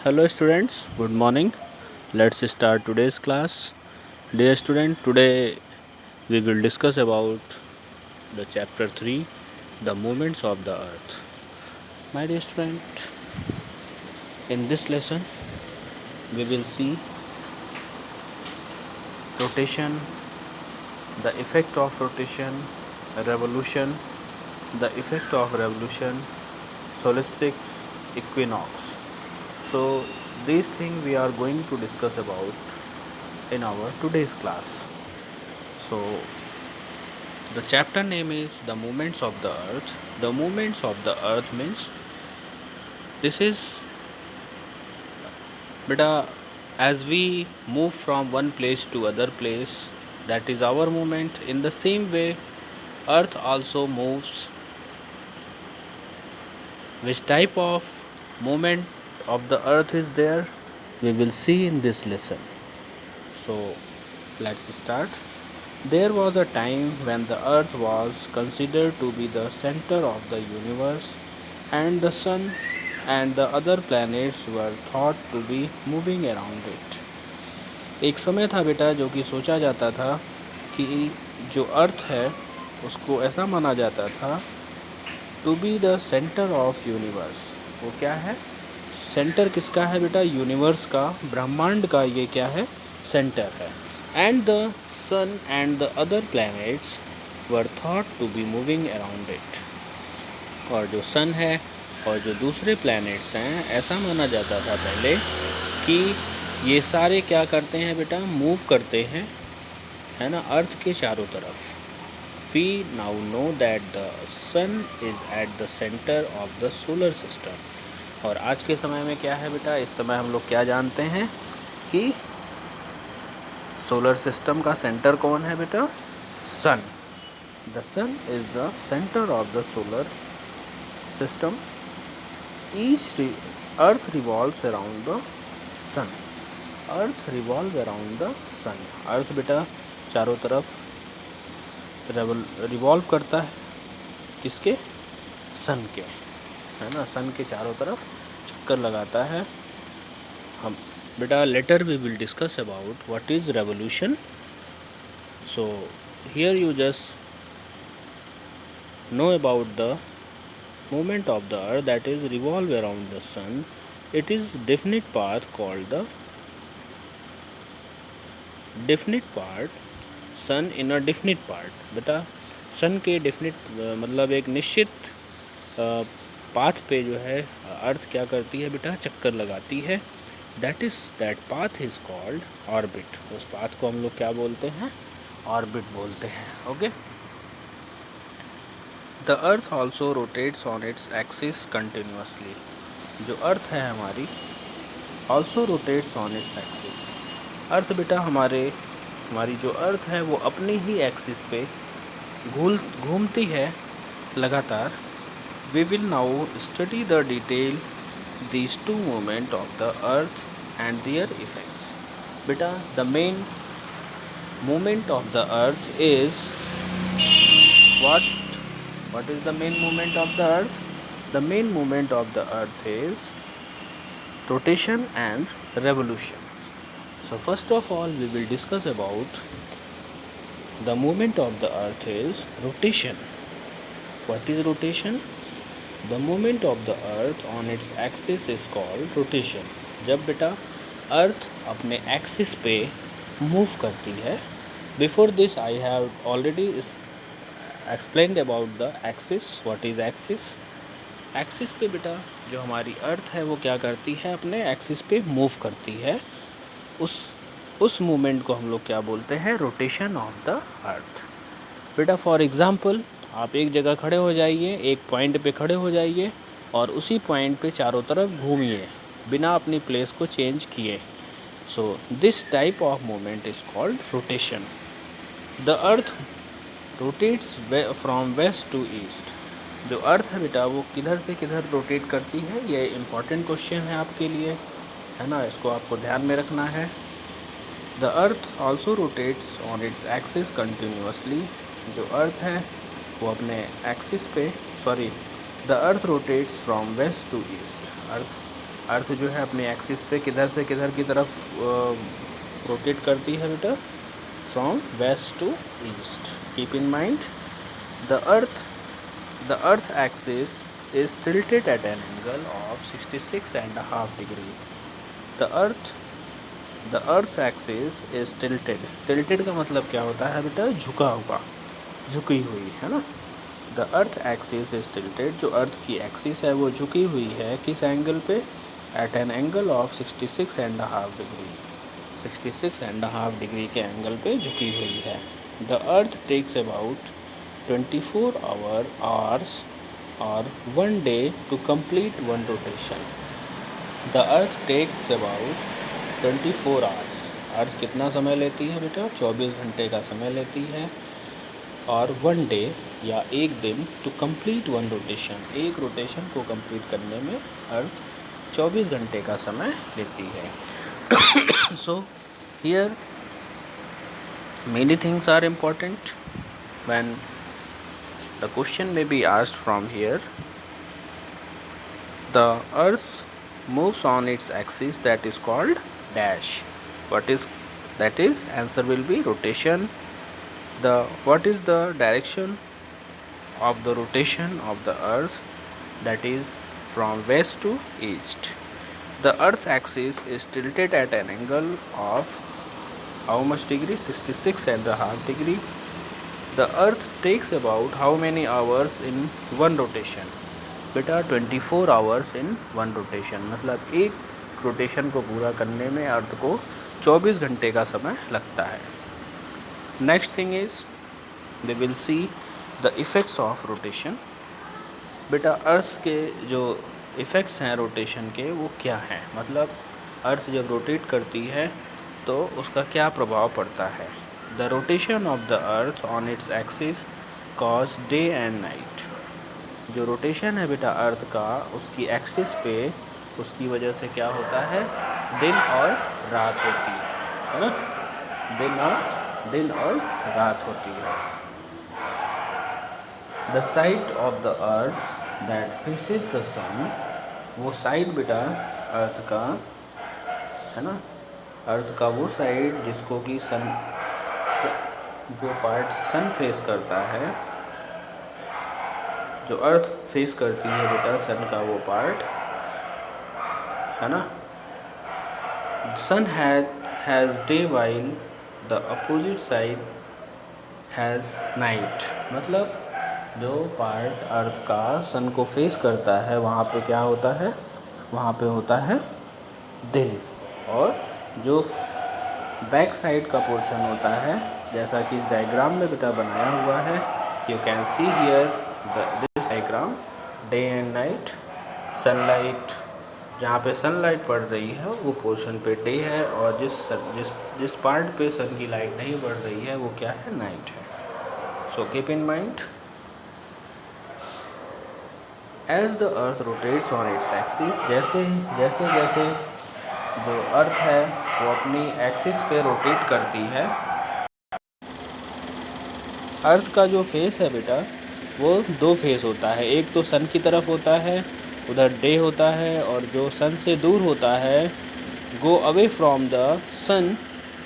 Hello students, good morning. Let's start today's class. Dear student, today we will discuss about the chapter 3, the movements of the earth. My dear student, in this lesson we will see rotation, the effect of rotation, revolution, the effect of revolution, solstice, equinox. So these things we are going to discuss about in our today's class. So the chapter name is The Movements of the Earth. The movements of the earth means this is beta as we move from one place to other place, that is our movement. In the same way earth also moves. Which type of movement of the earth is there, we will see in this lesson. So let's start. There was a time when the earth was considered to be the center of the universe, and the sun and the other planets were thought to be moving around it. एक समय था बेटा जो कि सोचा जाता था कि जो अर्थ है उसको ऐसा माना जाता था to be the centre of universe. वो क्या है? सेंटर किसका है बेटा? यूनिवर्स का, ब्रह्मांड का ये क्या है? सेंटर है. And the sun and the other planets were thought to be moving around it. और जो सन है और जो दूसरे प्लैनेट्स हैं, ऐसा माना जाता था पहले कि ये सारे क्या करते हैं बेटा? मूव करते हैं, है ना, अर्थ के चारों तरफ. We now know that the sun is at the center of the solar system. और आज के समय में क्या है बेटा? इस समय हम लोग क्या जानते हैं कि सोलर सिस्टम का सेंटर कौन है बेटा? Sun. The sun is the centre of the solar system. Each earth revolves around the sun. Earth revolve around the sun. Earth बेटा चारों तरफ रिवॉल्व करता है. किसके? सन के, है ना. सन के चारों तरफ चक्कर लगाता है. हम बेटा later we will discuss about what is revolution. So here you just know about the movement of the earth that is revolve around the sun. It is definite path called the definite part. Sun in a definite part. बेटा sun के definite मतलब एक निश्चित path पे जो है अर्थ क्या करती है बेटा? चक्कर लगाती है. That path is called orbit. उस पाथ को हम लोग क्या बोलते हैं? ऑर्बिट बोलते हैं. Okay. The earth also rotates on its axis continuously. जो अर्थ है हमारी also rotates on its axis. Earth बेटा हमारी जो अर्थ है वो अपनी ही एक्सिस पे घूमती है लगातार. We will now study the detail these two movement of the earth and their effects. बेटा the main movement of the earth is what is the main movement of the earth? The main movement of the earth is rotation and revolution. So first of all we will discuss about the movement of the earth is rotation. What is rotation? The movement of the earth on its axis is called rotation. जब बेटा अर्थ अपने axis पे move करती है. Before this I have already explained about the axis. What is axis? Axis पे बेटा जो हमारी अर्थ है वो क्या करती है? अपने एक्सिस पे मूव करती है. उस मूवमेंट को हम लोग क्या बोलते हैं? रोटेशन ऑफ द अर्थ. बेटा फॉर एग्जांपल आप एक जगह खड़े हो जाइए, एक पॉइंट पे खड़े हो जाइए और उसी पॉइंट पे चारों तरफ घूमिए बिना अपनी प्लेस को चेंज किए. So this type of movement is called rotation. The earth rotates from west to east. जो अर्थ है बेटा वो किधर से किधर रोटेट करती है? ये इम्पॉर्टेंट क्वेश्चन है आपके लिए, है ना. इसको आपको ध्यान में रखना है. The earth also rotates on its axis continuously. जो अर्थ है वो अपने एक्सिस पे the earth rotates from west to east. Earth earth जो है अपने एक्सिस पे किधर से किधर की तरफ रोटेट करती है बेटा, from west to east. Keep in mind the earth axis is tilted at an angle of 66.5 degree. The earth's axis is tilted. Tilted का मतलब क्या होता है बेटा, झुका हुआ, झुकी हुई, है ना. The earth axis is tilted, जो अर्थ की एक्सिस है वो झुकी हुई है, किस एंगल पे, at an angle of 66.5 degree. 66.5 degree के एंगल पे झुकी हुई है. The earth takes about 24 hours or 1 day to complete one rotation. The earth takes about 24 hours. अर्थ कितना समय लेती है बेटा, 24 घंटे का समय लेती है. और 1 डे या एक दिन टू कंप्लीट वन रोटेशन, एक रोटेशन को कंप्लीट करने में अर्थ 24 घंटे का समय लेती है. So here many things are important when the question may be asked from here. The earth moves on its axis, that is called dash. What is that? Is answer will be rotation. What is the direction of the rotation of the earth? That is from west to east. The earth's axis is tilted at an angle of how much degree? 66.5 degree. The earth takes about how many hours in one rotation? बेटा 24 hours in one rotation. मतलब एक rotation को पूरा करने में अर्थ को 24 घंटे का समय लगता है. Next thing is we will see the effects of rotation. बेटा अर्थ के जो इफ़ेक्ट्स हैं रोटेशन के वो क्या हैं, मतलब अर्थ जब रोटेट करती है तो उसका क्या प्रभाव पड़ता है. The rotation of the earth on its axis cause day and night. जो रोटेशन है बेटा अर्थ का उसकी एक्सिस पे, उसकी वजह से क्या होता है, दिन और रात होती है ना. दिन और रात होती है. The side of the earth that faces the sun, वो साइड बेटा अर्थ का, है ना, अर्थ का वो साइड जिसको कि सन, जो पार्ट सन फेस करता है, जो अर्थ फेस करती है बेटा सन का वो पार्ट, है ना. Sun has day while the opposite side has night. मतलब जो पार्ट अर्थ का सन को फेस करता है वहाँ पे क्या होता है, वहाँ पे होता है दिन. और जो बैक साइड का पोर्शन होता है, जैसा कि इस डायग्राम में बेटा बनाया हुआ है, you can see here this diagram, day and night. Sunlight, जहाँ पे सनलाइट पड़ रही है वो पोर्शन पे डे है, और जिस पार्ट पे सन की लाइट नहीं पड़ रही है वो क्या है, नाइट है. So keep in mind as the earth rotates on its axis, जैसे जैसे जो अर्थ है वो अपनी एक्सिस पे रोटेट करती है. अर्थ का जो फेस है बेटा वो दो फेस होता है, एक तो सन की तरफ होता है, उधर डे होता है, और जो सन से दूर होता है, go away from the sun,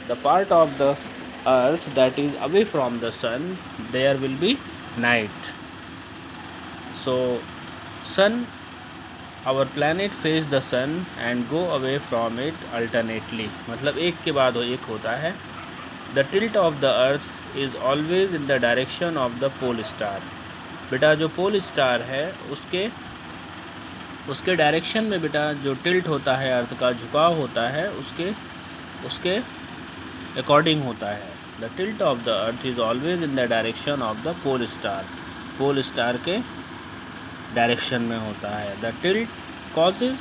the part of the earth that is away from the sun, there will be night. So sun, our planet face the sun and go away from it alternately. मतलब एक के बाद एक होता है. The tilt of the earth is always in the direction of the pole star. बेटा जो pole star है उसके डायरेक्शन में बेटा जो टिल्ट होता है अर्थ का, झुकाव होता है, उसके अकॉर्डिंग होता है. The tilt of the earth is always in the direction of the pole star. Pole star के डायरेक्शन में होता है. The tilt causes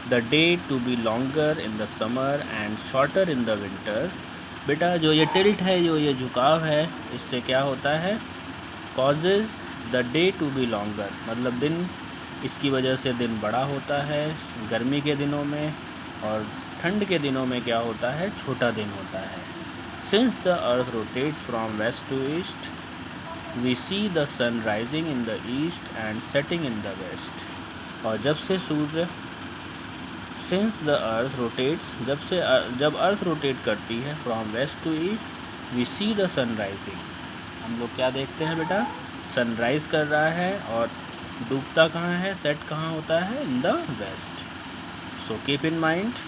the day to be longer in the summer and shorter in the winter. बेटा जो ये tilt है, जो ये झुकाव है, इससे क्या होता है, causes the day to be longer, मतलब दिन, इसकी वजह से दिन बड़ा होता है गर्मी के दिनों में, और ठंड के दिनों में क्या होता है, छोटा दिन होता है. Since the earth rotates from west to east, we see the sun rising in the east and setting in the west. और जब से सूर्य सिंस द अर्थ रोटेट्स, जब अर्थ रोटेट करती है from west to east, we see the sun rising, हम लोग क्या देखते हैं बेटा, सनराइज कर रहा है, और डूबता कहाँ है, सेट कहाँ होता है, in the west. So keep in mind,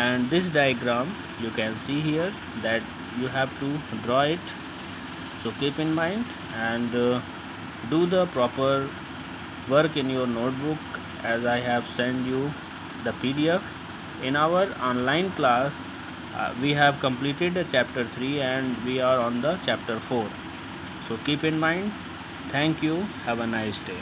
and this diagram you can see here that you have to draw it. So keep in mind and do the proper work in your notebook, as I have sent you the PDF. In our online class we have completed the chapter 3 and we are on the chapter 4. So keep in mind. Thank you. Have a nice day.